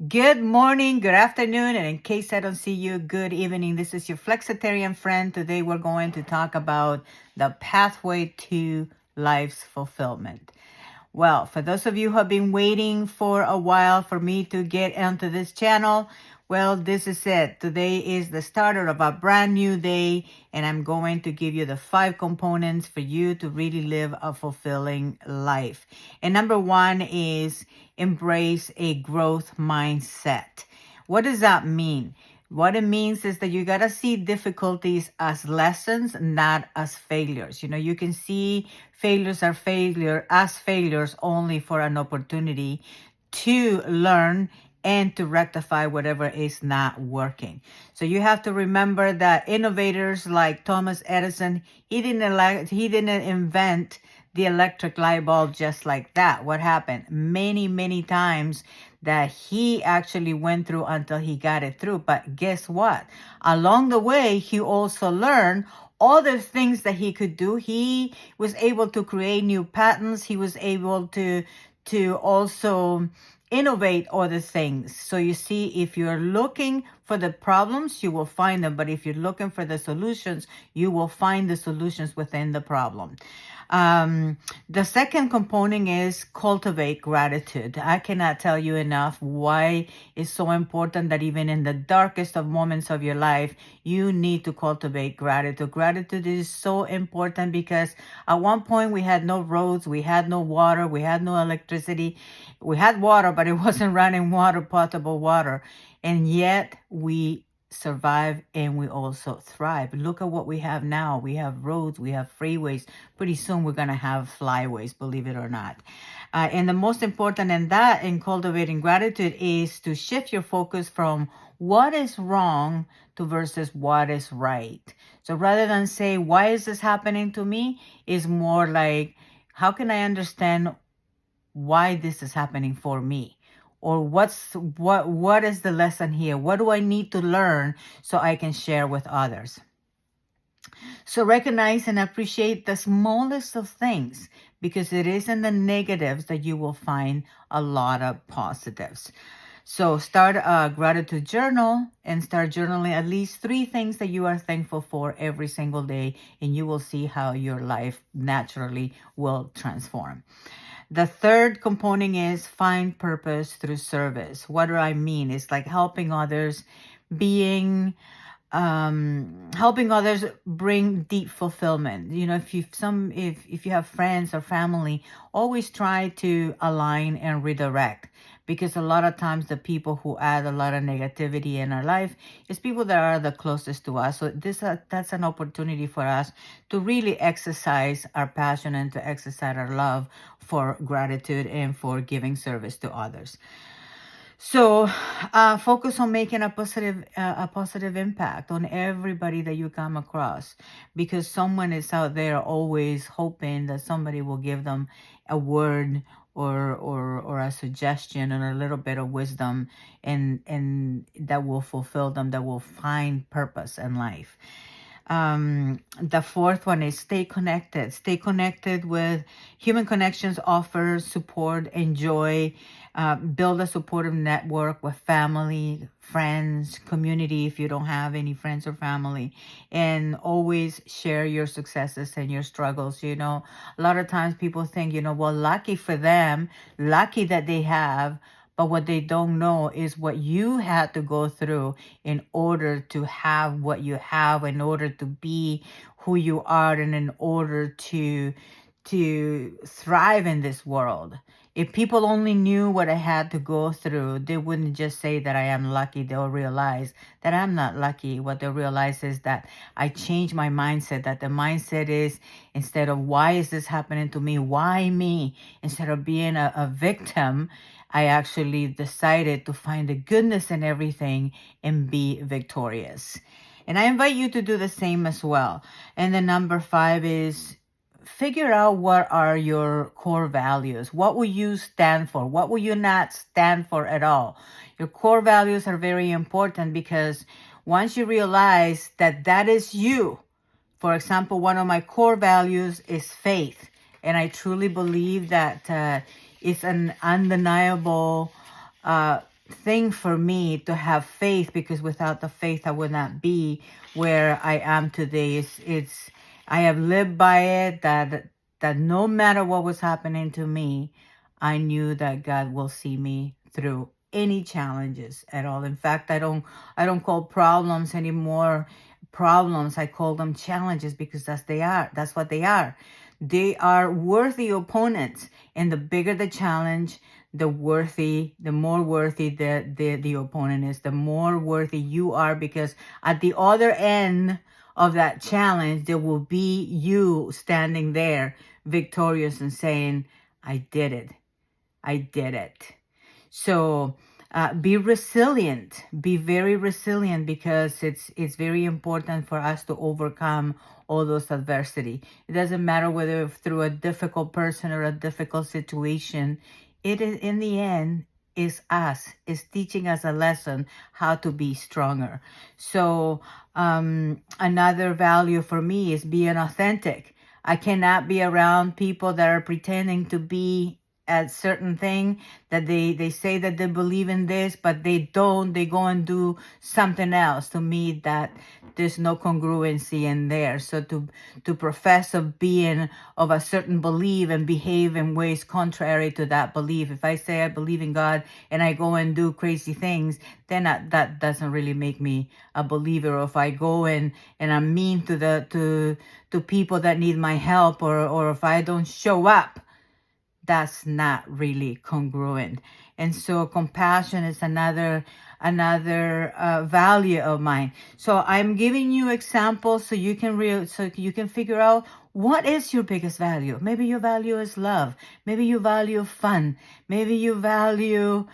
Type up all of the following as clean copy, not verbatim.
Good morning, good afternoon, and in case I don't see you, good evening. This is your Flexitarian friend. Today we're going to talk about the pathway to life's fulfillment. Well, for those of you who have been waiting for a while for me to get onto this channel, well, this is it. Today is the starter of a brand new day, and I'm going to give you the 5 components for you to really live a fulfilling life. And number 1 is embrace a growth mindset. What does that mean? What it means is that you got to see difficulties as lessons, not as failures. You can see failures are failures only for an opportunity to learn and to rectify whatever is not working. So you have to remember that innovators like Thomas Edison, he didn't invent the electric light bulb just like that. What happened? Many times that he actually went through until he got it through. But guess what? Along the way, he also learned other things that he could do. He was able to create new patents. He was able to also innovate other things. So you see, if you're looking for the problems, you will find them. But if you're looking for the solutions, you will find the solutions within the problem. The second component is cultivate gratitude. I cannot tell you enough why it's so important that even in the darkest of moments of your life, you need to cultivate gratitude. Gratitude is so important because at one point we had no roads, we had no water, we had no electricity. We had water, but it wasn't running water, potable water. And yet we survive and we also thrive. Look at what we have now. We have roads, we have freeways. Pretty soon we're going to have flyways, believe it or not. And the most important in cultivating gratitude is to shift your focus from what is wrong to versus what is right. So rather than say, why is this happening to me? Is more like, how can I understand why this is happening for me? Or what is the lesson here? What do I need to learn so I can share with others? So recognize and appreciate the smallest of things, because it is in the negatives that you will find a lot of positives. So start a gratitude journal and start journaling at least 3 things that you are thankful for every single day, and you will see how your life naturally will transform. The third component is find purpose through service. What do I mean? It's like helping others, helping others bring deep fulfillment. If you have friends or family, always try to align and redirect, because a lot of times the people who add a lot of negativity in our life is people that are the closest to us. So that's an opportunity for us to really exercise our passion and to exercise our love for gratitude and for giving service to others. So focus on making a positive impact on everybody that you come across, because someone is out there always hoping that somebody will give them a word or a suggestion and a little bit of wisdom, and that will fulfill them, that will find purpose in life. The fourth one is stay connected. Stay connected with human connections, offer support and joy. Build a supportive network with family, friends, community if you don't have any friends or family, and always share your successes and your struggles. A lot of times people think, well, lucky for them, lucky that they have. But what they don't know is what you had to go through in order to have what you have, in order to be who you are, and in order to thrive in this world. If people only knew what I had to go through, they wouldn't just say that I am lucky. They'll realize that I'm not lucky. What they'll realize is that I changed my mindset, that the mindset is, instead of why is this happening to me? Why me? Instead of being a victim, I actually decided to find the goodness in everything and be victorious. And I invite you to do the same as well. And then number 5 is figure out what are your core values. What will you stand for? What will you not stand for at all? Your core values are very important, because once you realize that that is you, for example, one of my core values is faith. And I truly believe that it's an undeniable thing for me to have faith, because without the faith I would not be where I am today. It's I have lived by it, that no matter what was happening to me, I knew that God will see me through any challenges at all. In fact, I don't call problems anymore problems. I call them challenges, because that's what they are. They are worthy opponents, and the bigger the challenge, the more worthy the opponent is, the more worthy you are, because at the other end of that challenge, there will be you standing there victorious and saying, I did it. I did it. So be resilient. Be very resilient, because it's very important for us to overcome all those adversity. It doesn't matter whether through a difficult person or a difficult situation. It is, in the end, is us. Is teaching us a lesson how to be stronger. So another value for me is being authentic. I cannot be around people that are pretending to be at certain thing, that they say that they believe in this, but they don't. They go and do something else. To me, that there's no congruency in there. So to profess of being of a certain belief and behave in ways contrary to that belief. If I say I believe in God and I go and do crazy things, then that doesn't really make me a believer. Or if I go and I'm mean to people that need my help, or if I don't show up, that's not really congruent. And so compassion is another value of mine. So I'm giving you examples so you can figure out what is your biggest value. Maybe your value is love. Maybe you value fun. Maybe you value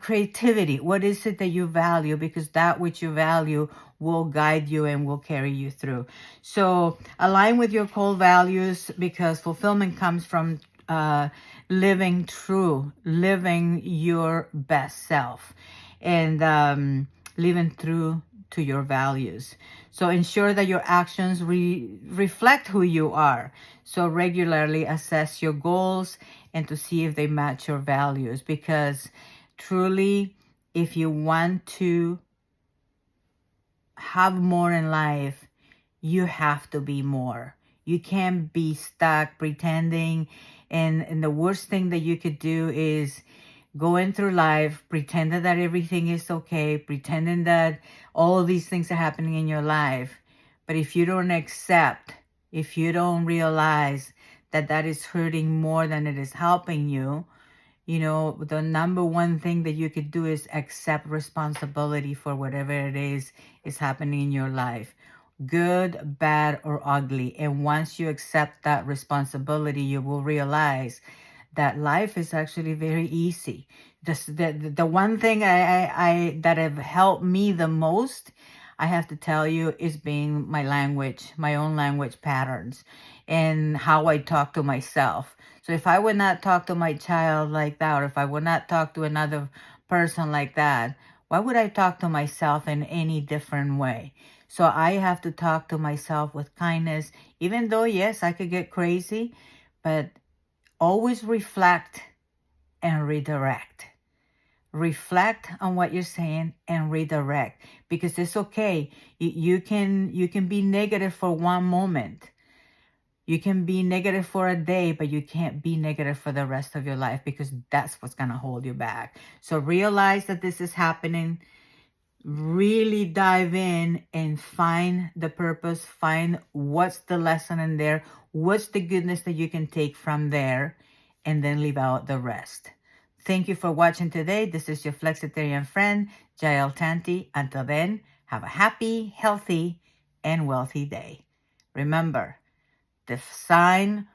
creativity. What is it that you value? Because that which you value will guide you and will carry you through. So align with your core values, because fulfillment comes from living your best self, and living true to your values. So ensure that your actions reflect who you are. So regularly assess your goals and to see if they match your values, because truly, if you want to have more in life, you have to be more. You can't be stuck pretending. And the worst thing that you could do is going through life pretending that everything is okay, pretending that all these things are happening in your life. But if you don't accept, if you don't realize that that is hurting more than it is helping you, the number one thing that you could do is accept responsibility for whatever it is happening in your life, good, bad, or ugly. And once you accept that responsibility, you will realize that life is actually very easy. The one thing I that have helped me the most, I have to tell you, is being my own language patterns, and how I talk to myself. So if I would not talk to my child like that, or if I would not talk to another person like that, why would I talk to myself in any different way? So I have to talk to myself with kindness, even though, yes, I could get crazy, but always reflect and redirect. Reflect on what you're saying and redirect, because it's okay. You can be negative for one moment. You can be negative for a day, but you can't be negative for the rest of your life, because that's what's going to hold you back. So realize that this is happening. Really dive in and find the purpose, find what's the lesson in there, what's the goodness that you can take from there, and then leave out the rest. Thank you for watching today. This is your Flexitarian friend, Jael Tanti. Until then, have a happy, healthy, and wealthy day. Remember, decide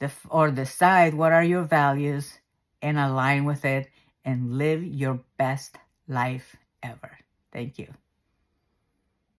what are your values and align with it and live your best life ever. Thank you.